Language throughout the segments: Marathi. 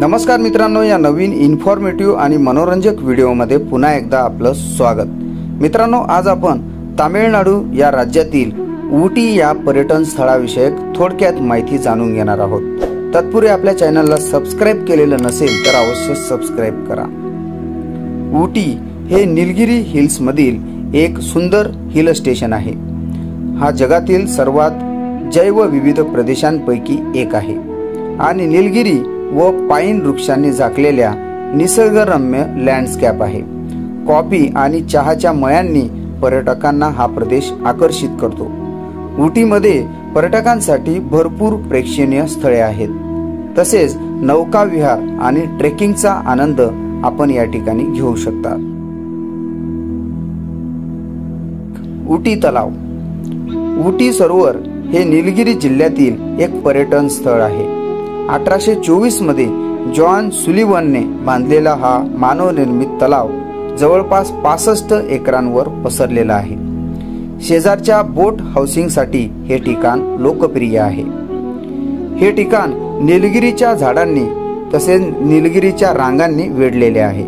नमस्कार मित्रांनो, या नवीन इन्फॉर्मेटिव्ह आणि मनोरंजक व्हिडिओमध्ये पुन्हा एकदा आपलं स्वागत। मित्रांनो, आज आपण तामिळनाडू या राज्यातील उटी या पर्यटन स्थळाविषयक थोडक्यात माहिती जाणून घेणार आहोत। तत्पूर्वी आपल्या चॅनलला सबस्क्राइब केलेलं नसेल तर अवश्य सबस्क्राइब करा। उटी हे निलगिरी हिल्स मधील एक सुंदर हिल स्टेशन आहे। हा जगातील सर्वात जैवविविध प्रदेशांपैकी एक आहे आणि निलगिरी व पाईन वृक्षांनी झाकलेल्या निसर्गरम्य लँडस्केप आहे। कॉफी आणि चहाच्या मळ्यांनी पर्यटकांना हा प्रदेश आकर्षित करतो। उटीमध्ये पर्यटकांसाठी भरपूर प्रेक्षणीय स्थळे आहेत। तसेच नौका विहार आणि ट्रेकिंगचा आनंद आपण या ठिकाणी घेऊ शकता। उटी तलाव। उटी सरोवर हे निलगिरी जिल्ह्यातील एक पर्यटन स्थळ आहे। 1824 मध्ये जॉन सुलिव्हनने बांधलेला हा मानवनिर्मित तलाव जवळपास 65 एकरांवर पसरलेला आहे। शेजारच्या बोट हाऊसिंगसाठी हे ठिकाण लोकप्रिय आहे। हे ठिकाण निलगिरीच्या झाडांनी तसेच निलगिरीच्या रांगांनी वेढलेले आहे।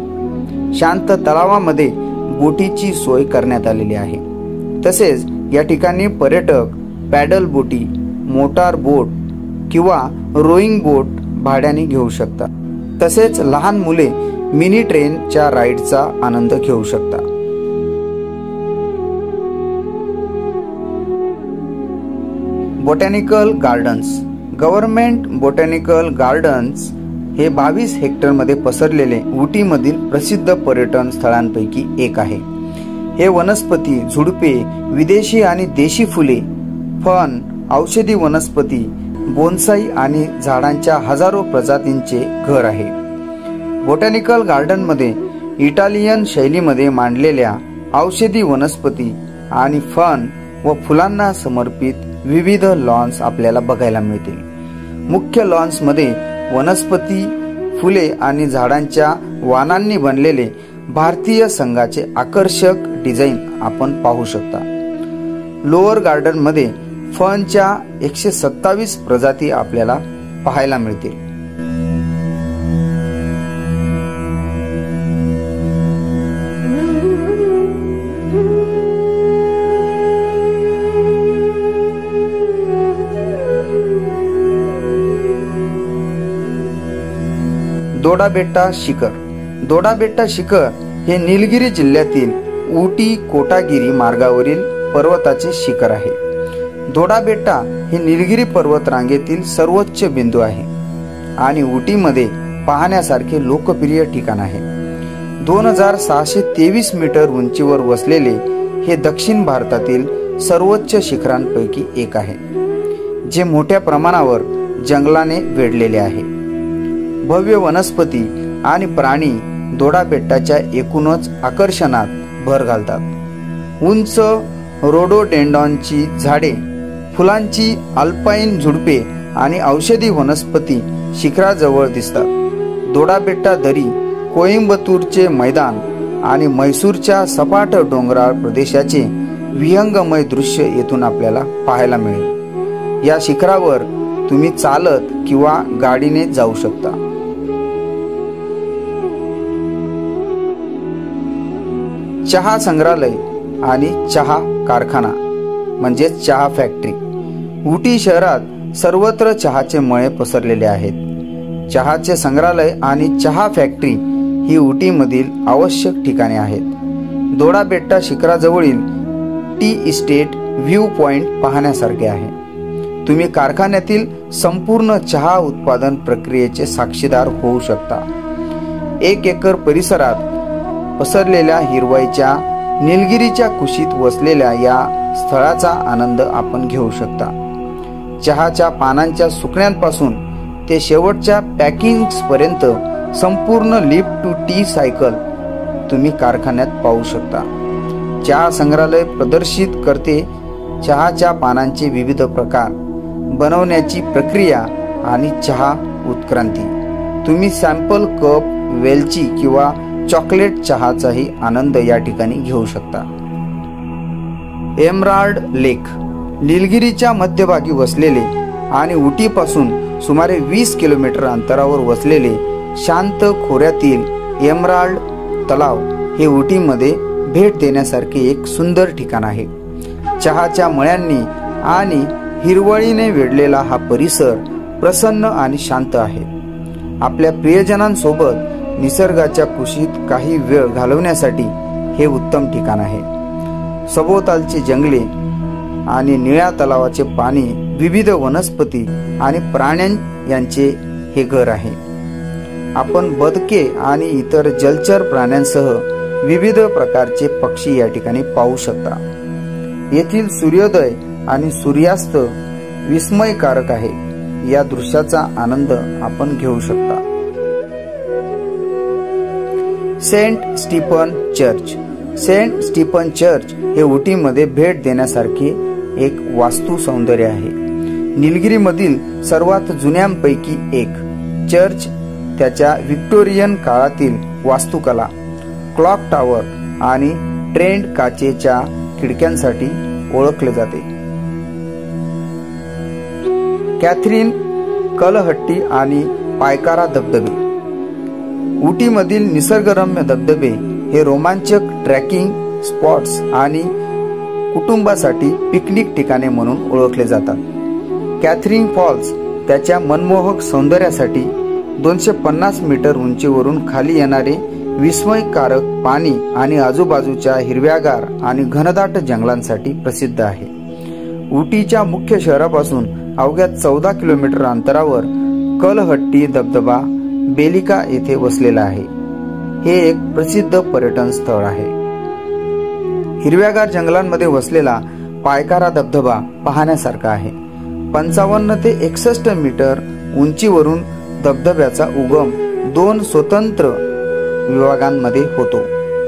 शांत तलावामध्ये बोटीची सोय करण्यात आलेली आहे। तसेच या ठिकाणी पर्यटक पॅडल बोटी, मोटार बोट किंवा रोईंग बोट भाड्याने घेऊ शकतात। तसेच लहान मुले मिनी ट्रेनच्या राईडचा आनंद घेऊ शकतात। Botanical gardens. Government botanical gardens हे 22 हेक्टर मध्ये पसरलेले उटी मधील प्रसिद्ध पर्यटन स्थळांपैकी एक आहे। हे वनस्पती, झुडपे, विदेशी आणि देशी फुले, फन, औषधी वनस्पती, बोन्साई आणि झाडांच्या हजारो प्रजातींचे घर आहे। बोटॅनिकल गार्डन मध्ये इटालियन शैलीमध्ये मांडलेल्या औषधी वनस्पती आणि फन व फुलांना समर्पित विविध लॉन्स आपल्याला बघायला मिळतील। मुख्य लॉन्स मध्ये वनस्पती, फुले आणि झाडांच्या वाणांनी बनलेले भारतीय संघाचे आकर्षक डिझाइन आपण पाहू शकता। लोअर गार्डन मध्ये फनच्या 127 प्रजाती आपल्याला पाहायला मिळतील। दोडाबेट्टा शिखर। दोडाबेट्टा शिखर हे निलगिरी जिल्ह्यातील उटी कोटागिरी मार्गावरील पर्वताचे शिखर आहे। दोडाबेट्टा हे निलगिरी पर्वत रांगेतील सर्वोच्च बिंदू आहे आणि उटीमध्ये पाहण्यासारखे लोकप्रिय ठिकाण आहे। 2623 मीटर उंचीवर वसलेले हे दक्षिण भारतातील सर्वोच्च शिखरांपैकी एक आहे, जे मोठ्या प्रमाणावर जंगलाने वेढलेले आहे। भव्य वनस्पती आणि प्राणी दोडाबेट्टाच्या एकूणच आकर्षणात भर घालतात। उंच रोडोडेंड्रॉनची झाडे, फुलांची अल्पाईन झुडपे आणि औषधी वनस्पती शिखराजवळ दिसतात। दोडाबेट्टा दरी, कोइंबतूरचे मैदान आणि म्हैसूरच्या सपाट डोंगराळ प्रदेशाचे विहंगमय दृश्य येथून आपल्याला पाहायला मिळेल। या शिखरावर तुम्ही चालत किंवा गाडीने जाऊ शकता। चहा संग्रहालय आणि चहा कारखाना म्हणजे चहा फॅक्टरी। उटी शहरात सर्वत्र चहाचे मळे पसरलेले आहेत। चहाचे संग्रहालय आणि चहा फॅक्टरी ही उटी मधील आवश्यक ठिकाणे आहेत। दोडाबेट्टा शिखराजवळील टी इस्टेट व्ह्यू पॉइंट पाहण्यासारखे आहे। तुम्ही कारखान्यातील संपूर्ण चहा उत्पादन प्रक्रियेचे साक्षीदार होऊ शकता। 1 एकर परिसरात पसरलेल्या हिरवाईच्या निलगिरीच्या कुशीत वसलेल्या या स्थळाचा आनंद आपण घेऊ शकता। चहाच्या पानांच्या सुकण्यापासून ते शेवटच्या पॅकिंग्स पर्यंत संपूर्ण लिफ्ट टू टी सायकल तुम्ही कारखान्यात पाहू शकता। चहा संग्रहालय प्रदर्शित करते चहाच्या पानांचे विविध प्रकार, बनवण्याची प्रक्रिया आणि चहा उत्क्रांती। तुम्ही सॅम्पल कप, वेलची किंवा चॉकलेट चहाचाही आनंद या ठिकाणी घेऊ शकता। एमराल्ड लेक। निलगिरीच्या मध्यभागी वसलेले आणि उटीपासून सुमारे 20 किलोमीटर अंतरावर वसलेले शांत खोऱ्यातील एमराल्ड तलाव हे उटीमध्ये भेट देण्यासारखे एक सुंदर ठिकाण आहे. चहाच्या मळ्यांनी आणि हिरवळीने वेढलेला हा परिसर प्रसन्न आणि शांत आहे. आपल्या प्रियजनांसोबत निसर्गाच्या कुशीत काही वेळ घालवण्यासाठी हे उत्तम ठिकाण आहे. सभोवतालची जंगले आणि निळ्या तलावाचे पाणी, विविध वनस्पती आणि प्राण्यांचे यांचे हे घर आहे. आपण बदके आणि इतर जलचर प्राण्यांसह विविध प्रकारचे पक्षी या ठिकाणी पाहू शकता. येथील सूर्योदय आणि सूर्यास्त विस्मयकारक आहे. या दृश्याचा आनंद आपण घेऊ शकता. Saint Stephen church. Saint Stephen church हे उटीमध्ये भेट देण्यासारखे एक वास्तू सौंदर्य आहे. निलगिरीमधील सर्वात जुन्यांपैकी एक चर्च त्याच्या व्हिक्टोरियन काळातील वास्तुकला, क्लॉक टॉवर आणि ट्रेंड काचेच्या खिडक्यांसाठी ओळखले जाते. कॅथरीन कलहट्टी आणि पायकारा धबधबे. उटीमधील निसर्गरम्य धबधबे हे रोमांचक ट्रेकिंग स्पॉट्स आणि कुटुंबासाठी पिकनिक ठिकाणे म्हणून ओळखले जातात. कॅथरीन फॉल्स त्याच्या मनमोहक सौंदर्यासाठी 250 मीटर उंचीवरून खाली येणारे विस्मयकारक पाणी आणि आजूबाजूच्या हिरव्यागार आणि घनदाट जंगलांसाठी प्रसिद्ध आहे. उटीच्या मुख्य शहरापासून अवघ्या 14 किलोमीटर अंतरावर कलहट्टी धबधबा बेलिका येथे वसलेला आहे. हे एक प्रसिद्ध पर्यटन स्थळ आहे. हिरव्यागार जंगलांमध्ये वसलेला पायकारा धबधबा पाहण्यासारखा आहे. 55 ते 61 मीटर उंचीवरून धबधब्याचा उगम 2 स्वतंत्र विभागांमध्ये होतो,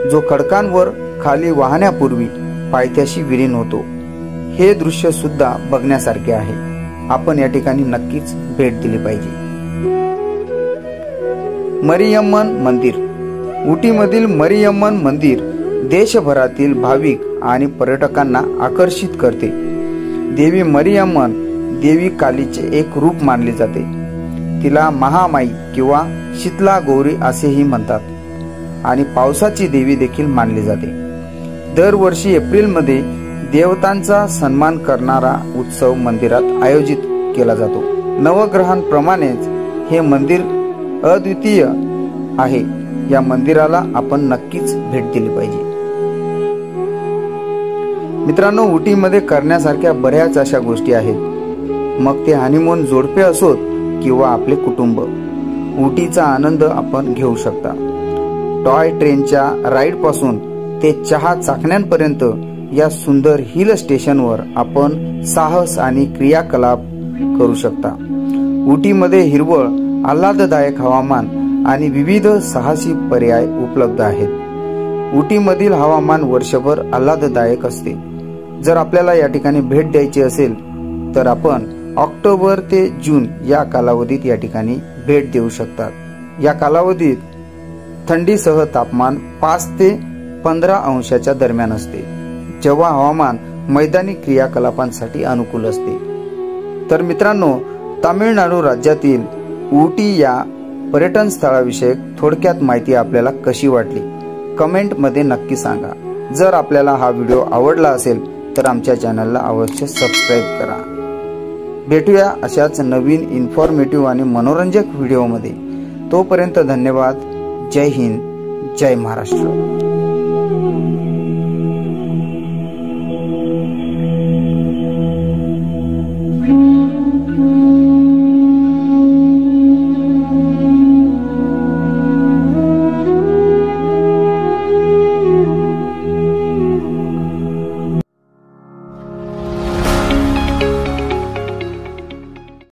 जो खडकांवर खाली वाहण्यापूर्वी पायथ्याशी विलीन होतो. हे दृश्य सुद्धा बघण्यासारखे आहे. आपण या ठिकाणी नक्कीच भेट दिली पाहिजे. मरियम्मन मंदिर. उटीमधील मरियम्मन मंदिर देशभरातील भाविक आणि पर्यटकांना आकर्षित करते. देवी मरियम्मन देवी कालीचे एक रूप मानले जाते. तिला महामाई किंवा शीतला गौरी असेही म्हणतात आणि पावसाची देवी देखील मानली जाते. दरवर्षी एप्रिलमध्ये देवतांचा सन्मान करणारा उत्सव मंदिरात आयोजित केला जातो. नवग्रहांप्रमाणेच हे मंदिर अद्वितीय आहे. या मंदिराला आपण नक्कीच भेट दिली पाहिजे. मित्रांनो, उटीमध्ये करण्यासारख्या बऱ्याच अशा गोष्टी आहेत. मग ते हनीमून जोडपे असोत किंवा आपले कुटुंब, उटीचा आनंद आपण घेऊ शकता. टॉय ट्रेनच्या राईड पासून ते चहा चाखण्यांपर्यंत या सुंदर हिल स्टेशनवर आपण साहस आणि क्रियाकलाप करू शकता. उटीमध्ये हिरवळ, आल्हाददायक हवामान आणि विविध साहसी पर्याय उपलब्ध आहेत. उटीमधील हवामान वर्षभर आल्हाददायक असते. जर आपल्याला या ठिकाणी भेट द्यायची असेल तर आपण ऑक्टोबर ते जून या कालावधीत या ठिकाणी भेट देऊ शकतात. या कालावधीत थंडीसह तापमान 5 ते 15 अंशाच्या दरम्यान असते, जेव्हा हवामान मैदानी क्रियाकलापांसाठी अनुकूल असते. तर मित्रांनो, तामिळनाडू राज्यातील उटी या पर्यटन स्थळाविषयक थोडक्यात माहिती आपल्याला कशी वाटली कमेंटमध्ये नक्की सांगा. जर आपल्याला हा व्हिडिओ आवडला असेल तर आमच्या चॅनलला अवश्य सबस्क्राईब करा. भेटूया अशाच नवीन इन्फॉर्मेटिव्ह आणि मनोरंजक व्हिडिओमध्ये. तोपर्यंत धन्यवाद. जय हिंद, जय महाराष्ट्र.